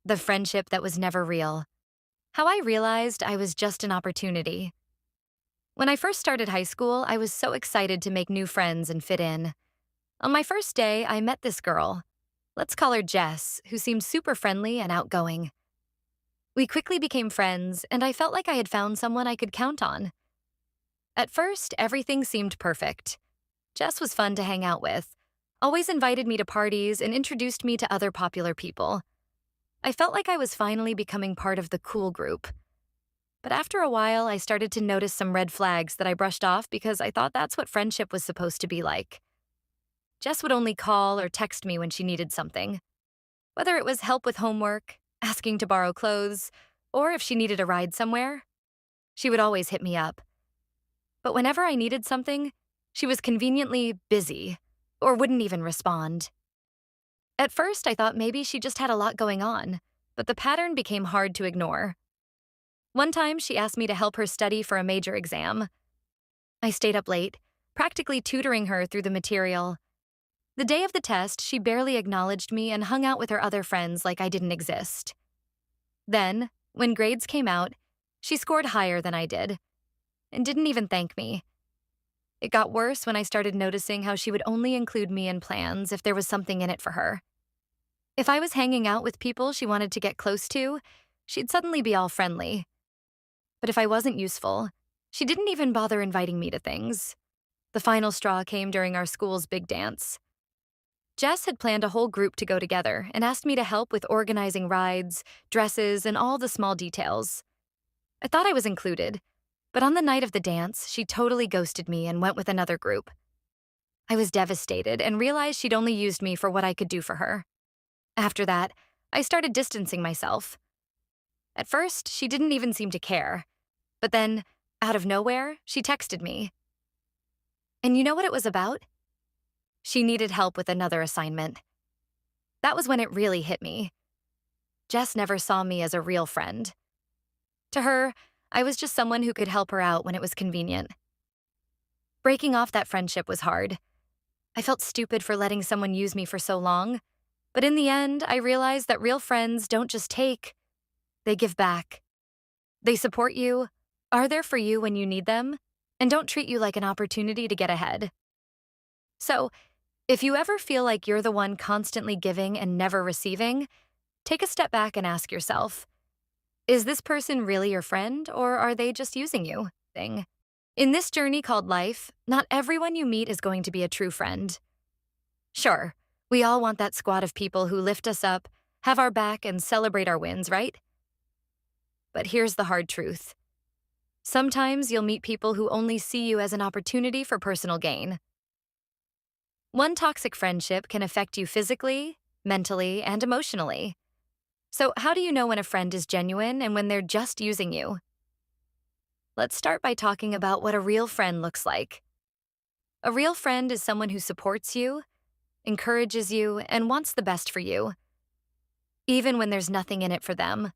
The friendship that was never real. How I realized I was just an opportunity. When I first started high school, I was so excited to make new friends and fit in. On my first day, I met this girl. Let's call her Jess, who seemed super friendly and outgoing. We quickly became friends, and I felt like I had found someone I could count on. At first, everything seemed perfect. Jess was fun to hang out with, always invited me to parties and introduced me to other popular people. I felt like I was finally becoming part of the cool group. But after a while, I started to notice some red flags that I brushed off because I thought that's what friendship was supposed to be like. Jess would only call or text me when she needed something. Whether it was help with homework, asking to borrow clothes, or if she needed a ride somewhere, she would always hit me up. But whenever I needed something, she was conveniently busy or wouldn't even respond. At first, I thought maybe she just had a lot going on, but the pattern became hard to ignore. One time, she asked me to help her study for a major exam. I stayed up late, practically tutoring her through the material. The day of the test, she barely acknowledged me and hung out with her other friends like I didn't exist. Then, when grades came out, she scored higher than I did and didn't even thank me. It got worse when I started noticing how she would only include me in plans if there was something in it for her. If I was hanging out with people she wanted to get close to, she'd suddenly be all friendly. But if I wasn't useful, she didn't even bother inviting me to things. The final straw came during our school's big dance. Jess had planned a whole group to go together and asked me to help with organizing rides, dresses, and all the small details. I thought I was included, but on the night of the dance, she totally ghosted me and went with another group. I was devastated and realized she'd only used me for what I could do for her. After that, I started distancing myself. At first, she didn't even seem to care. But then, out of nowhere, she texted me. And you know what it was about? She needed help with another assignment. That was when it really hit me. Jess never saw me as a real friend. To her, I was just someone who could help her out when it was convenient. Breaking off that friendship was hard. I felt stupid for letting someone use me for so long, but in the end, I realized that real friends don't just take, they give back. They support you, are there for you when you need them, and don't treat you like an opportunity to get ahead. So, if you ever feel like you're the one constantly giving and never receiving, take a step back and ask yourself, is this person really your friend, or are they just using you? In this journey called life, not everyone you meet is going to be a true friend. Sure, we all want that squad of people who lift us up, have our back, and celebrate our wins, right? But here's the hard truth. Sometimes you'll meet people who only see you as an opportunity for personal gain. One toxic friendship can affect you physically, mentally, and emotionally. So, how do you know when a friend is genuine and when they're just using you? Let's start by talking about what a real friend looks like. A real friend is someone who supports you, encourages you, and wants the best for you, even when there's nothing in it for them.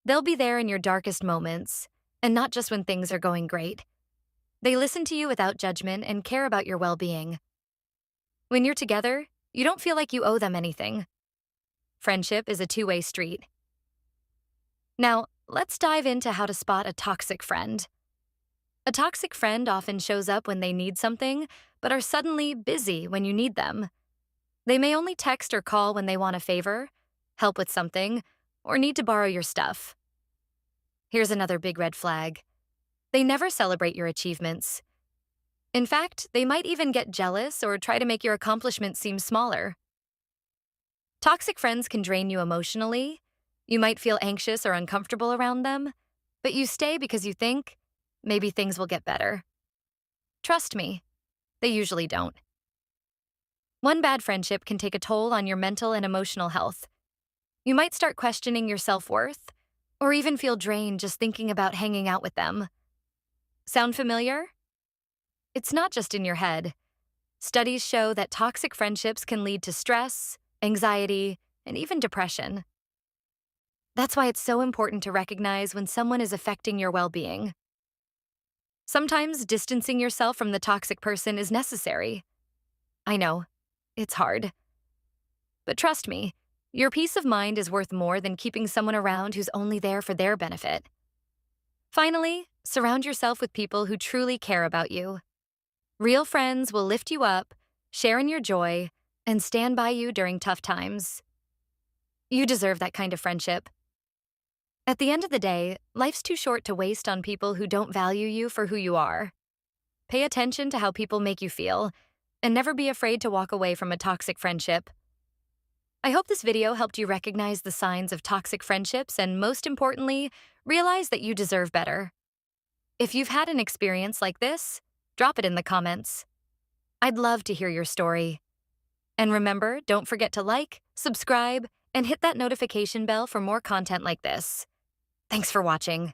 They'll be there in your darkest moments, and not just when things are going great. They listen to you without judgment and care about your well-being. When you're together, you don't feel like you owe them anything. Friendship is a two-way street. Now, let's dive into how to spot a toxic friend. A toxic friend often shows up when they need something, but are suddenly busy when you need them. They may only text or call when they want a favor, help with something, or need to borrow your stuff. Here's another big red flag. They never celebrate your achievements. In fact, they might even get jealous or try to make your accomplishments seem smaller. Toxic friends can drain you emotionally. You might feel anxious or uncomfortable around them, but you stay because you think, maybe things will get better. Trust me, they usually don't. One bad friendship can take a toll on your mental and emotional health. You might start questioning your self-worth, or even feel drained just thinking about hanging out with them. Sound familiar? It's not just in your head. Studies show that toxic friendships can lead to stress, anxiety, and even depression. That's why it's so important to recognize when someone is affecting your well-being. Sometimes distancing yourself from the toxic person is necessary. I know, it's hard. But trust me, Your peace of mind is worth more than keeping someone around who's only there for their benefit. Finally, surround yourself with people who truly care about you. Real friends will lift you up, share in your joy, and stand by you during tough times. You deserve that kind of friendship. At the end of the day, life's too short to waste on people who don't value you for who you are. Pay attention to how people make you feel, and never be afraid to walk away from a toxic friendship. I hope this video helped you recognize the signs of toxic friendships and, most importantly, realize that you deserve better. If you've had an experience like this, drop it in the comments. I'd love to hear your story. And remember, don't forget to like, subscribe, and hit that notification bell for more content like this. Thanks for watching.